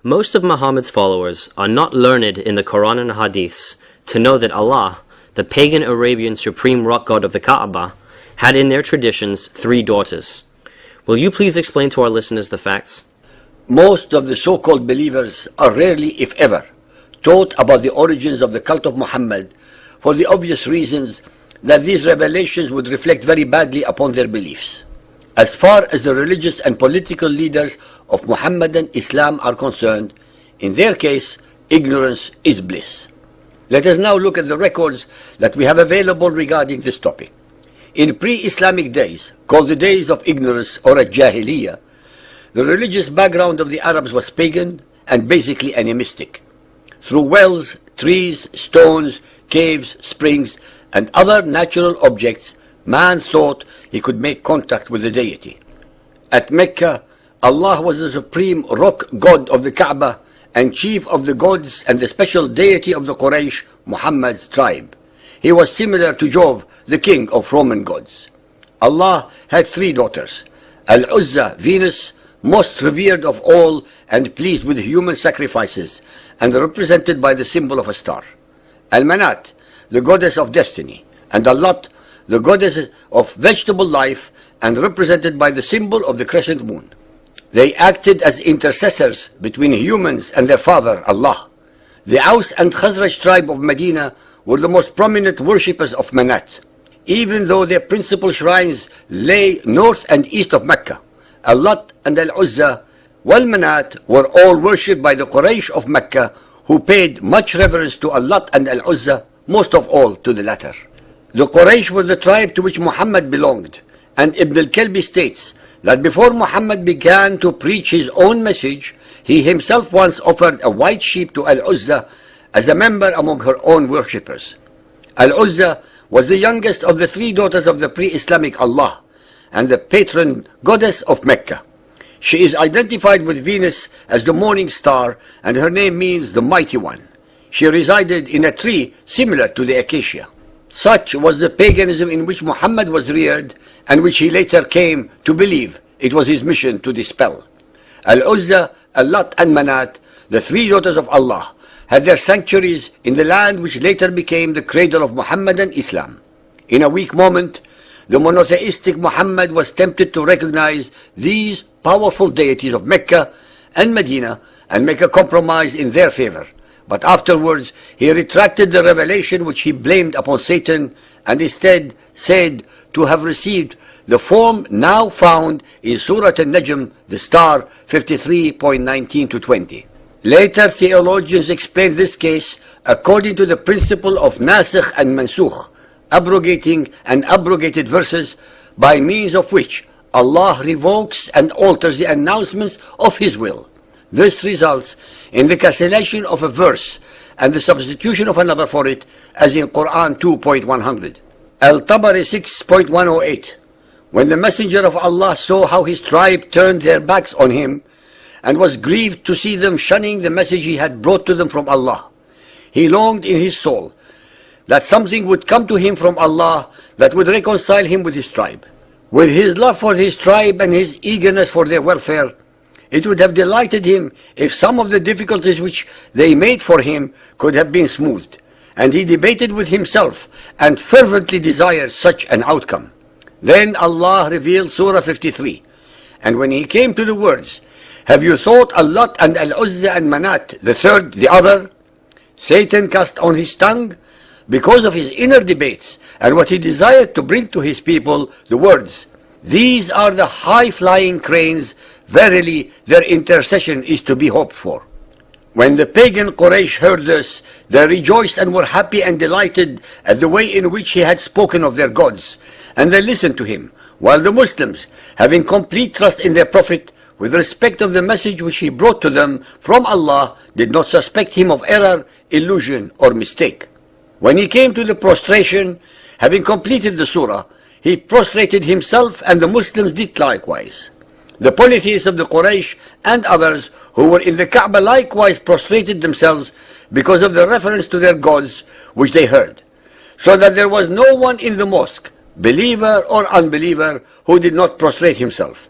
Most of Muhammad's followers are not learned in the Quran and Hadiths to know that Allah, the pagan Arabian supreme rock god of the Kaaba, had in their traditions 3 daughters. Will you please explain to our listeners the facts? Most of the so-called believers are rarely, if ever, taught about the origins of the cult of Muhammad for the obvious reasons that these revelations would reflect very badly upon their beliefs. As far as the religious and political leaders of Muhammadan Islam are concerned, in their case, ignorance is bliss. Let us now look at the records that we have available regarding this topic. In pre-Islamic days, called the days of ignorance or Jahiliyyah, the religious background of the Arabs was pagan and basically animistic. Through wells, trees, stones, caves, springs, and other natural objects, man thought he could make contact with the deity. At Mecca, Allah was the supreme rock god of the Kaaba and chief of the gods and the special deity of the Quraysh, Muhammad's tribe. He was similar to Jove, the king of Roman gods. Allah had 3 daughters, Al-Uzza, Venus, most revered of all and pleased with human sacrifices, and represented by the symbol of a star. Al-Manat, the goddess of destiny, and Al-Lat, the goddess of vegetable life, and represented by the symbol of the crescent moon. They acted as intercessors between humans and their father, Allah. The Aus and Khazraj tribe of Medina were the most prominent worshippers of Manat. Even though their principal shrines lay north and east of Mecca, Al-Lat and Al-Uzza, Wal-Manat were all worshipped by the Quraysh of Mecca, who paid much reverence to Al-Lat and Al-Uzza, most of all to the latter. The Quraysh was the tribe to which Muhammad belonged, and Ibn al-Kalbi states that before Muhammad began to preach his own message, he himself once offered a white sheep to Al-Uzza as a member among her own worshippers. Al-Uzza was the youngest of the 3 daughters of the pre-Islamic Allah and the patron goddess of Mecca. She is identified with Venus as the morning star, and her name means the mighty one. She resided in a tree similar to the acacia. Such was the paganism in which Muhammad was reared and which he later came to believe it was his mission to dispel. Al-Uzza, Al-Lat and Manat, the 3 daughters of Allah, had their sanctuaries in the land which later became the cradle of Muhammadan Islam. In a weak moment, the monotheistic Muhammad was tempted to recognize these powerful deities of Mecca and Medina and make a compromise in their favor. But afterwards, he retracted the revelation which he blamed upon Satan and instead said to have received the form now found in Surah An-Najm, the star 53.19 to 20. Later theologians explained this case according to the principle of Nasikh and Mansukh, abrogating and abrogated verses by means of which Allah revokes and alters the announcements of His will. This results in the cancellation of a verse and the substitution of another for it, as in Quran 2.100. Al-Tabari 6.108. When the Messenger of Allah saw how his tribe turned their backs on him and was grieved to see them shunning the message he had brought to them from Allah, he longed in his soul that something would come to him from Allah that would reconcile him with his tribe. With his love for his tribe and his eagerness for their welfare, it would have delighted him if some of the difficulties which they made for him could have been smoothed, and he debated with himself and fervently desired such an outcome. Then Allah revealed Surah 53, and when he came to the words, "Have you thought Al-Lat and Al-Uzza and Manat, the third, the other?" Satan cast on his tongue, because of his inner debates and what he desired to bring to his people, the words, "These are the high-flying cranes, verily their intercession is to be hoped for." When the pagan Quraysh heard this, they rejoiced and were happy and delighted at the way in which he had spoken of their gods, and they listened to him, while the Muslims, having complete trust in their Prophet, with respect of the message which he brought to them from Allah, did not suspect him of error, illusion, or mistake. When he came to the prostration, having completed the surah, he prostrated himself, and the Muslims did likewise. The polytheists of the Quraysh and others who were in the Kaaba likewise prostrated themselves because of the reference to their gods which they heard, so that there was no one in the mosque, believer or unbeliever, who did not prostrate himself.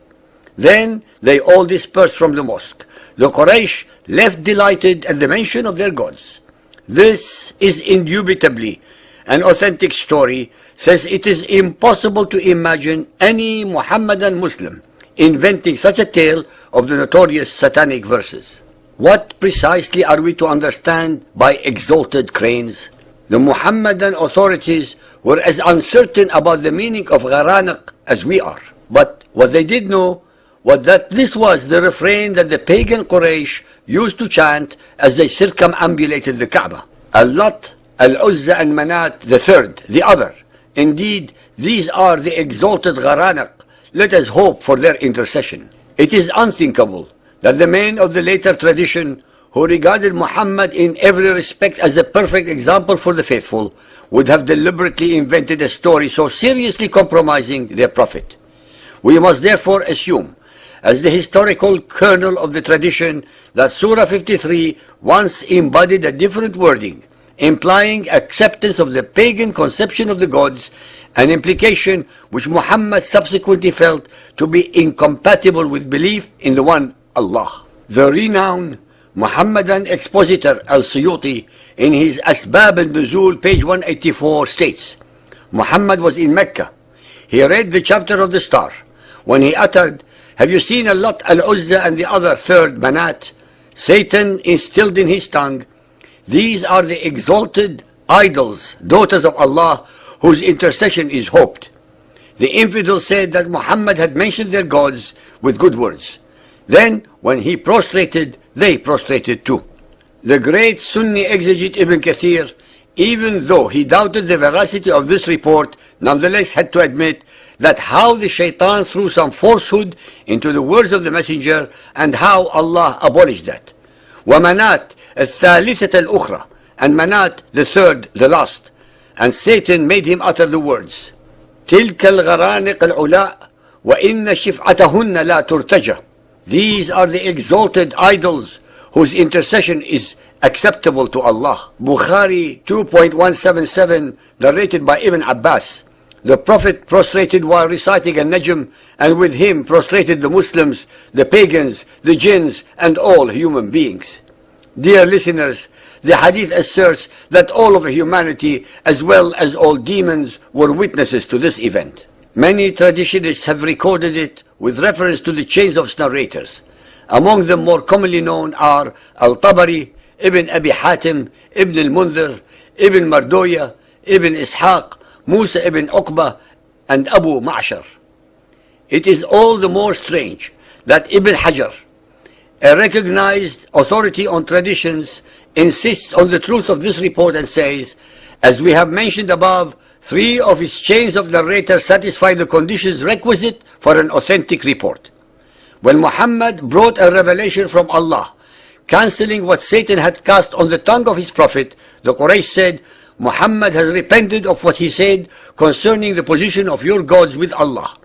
Then they all dispersed from the mosque, The Quraysh left delighted at the mention of their gods. This is indubitably an authentic story, since it is impossible to imagine any Muhammadan Muslim inventing such a tale of the notorious satanic verses. What precisely are we to understand by exalted cranes? The Muhammadan authorities were as uncertain about the meaning of Gharanaq as we are. But what they did know was that this was the refrain that the pagan Quraysh used to chant as they circumambulated the Kaaba. Al-Lat, Al-Uzza and Manat, the third, the other. Indeed, these are the exalted Gharanaq. Let us hope for their intercession. It is unthinkable that the men of the later tradition, who regarded Muhammad in every respect as a perfect example for the faithful, would have deliberately invented a story so seriously compromising their prophet. We must therefore assume, as the historical kernel of the tradition, that Surah 53 once embodied a different wording, implying acceptance of the pagan conception of the gods, an implication which Muhammad subsequently felt to be incompatible with belief in the one Allah. The renowned Muhammadan expositor Al-Suyuti, in his Asbab al-Nuzul, page 184, states, Muhammad was in Mecca. He read the chapter of the star. When he uttered, "Have you seen Al-Lat, Al-Uzza and the other third, Manat?" Satan instilled in his tongue, "These are the exalted idols, daughters of Allah, whose intercession is hoped." The infidel said that Muhammad had mentioned their gods with good words. Then, when he prostrated, they prostrated too. The great Sunni exegete Ibn Kathir, even though he doubted the veracity of this report, nonetheless had to admit that how the shaitan threw some falsehood into the words of the messenger and how Allah abolished that. وَمَنَات الثَّالِثَةَ الْأُخْرَى, and Manat, the third, the last. And Satan made him utter the words, تِلْكَ الْغَرَانِقَ الْعُلَاء وَإِنَّ شِفْعَتَهُنَّ لَا تُرْتَجَى. These are the exalted idols whose intercession is acceptable to Allah. Bukhari 2.177, narrated by Ibn Abbas. The Prophet prostrated while reciting An-Najm, and with him prostrated the Muslims, the pagans, the jinns, and all human beings. Dear listeners, the hadith asserts that all of humanity, as well as all demons, were witnesses to this event. Many traditionists have recorded it with reference to the chains of narrators. Among them more commonly known are Al-Tabari, Ibn Abi Hatim, Ibn al-Munzir, Ibn Mardoya, Ibn Ishaq, Musa ibn Uqba, and Abu Ma'shar. It is all the more strange that Ibn Hajar, a recognized authority on traditions, insists on the truth of this report and says, as we have mentioned above, 3 of his chains of narrators satisfy the conditions requisite for an authentic report. When Muhammad brought a revelation from Allah, cancelling what Satan had cast on the tongue of his prophet, the Quraysh said, Muhammad has repented of what he said concerning the position of your gods with Allah,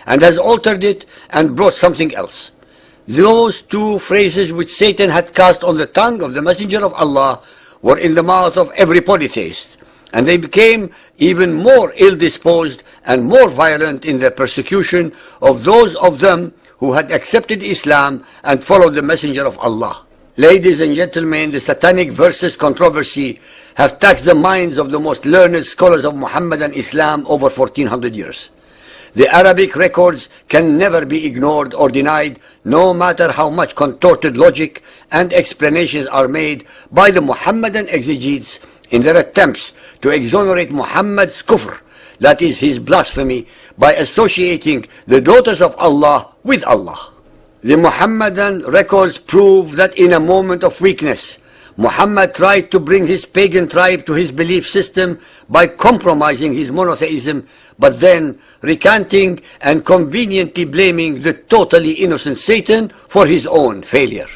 and has altered it and brought something else. Those 2 phrases which Satan had cast on the tongue of the Messenger of Allah were in the mouth of every polytheist, and they became even more ill-disposed and more violent in their persecution of those of them who had accepted Islam and followed the Messenger of Allah. Ladies and gentlemen, the satanic verses controversy have taxed the minds of the most learned scholars of Muhammadan Islam over 1400 years. The Arabic records can never be ignored or denied, no matter how much contorted logic and explanations are made by the Muhammadan exegetes in their attempts to exonerate Muhammad's kufr, that is his blasphemy, by associating the daughters of Allah with Allah. The Muhammadan records prove that in a moment of weakness, Muhammad tried to bring his pagan tribe to his belief system by compromising his monotheism, but then recanting and conveniently blaming the totally innocent Satan for his own failure.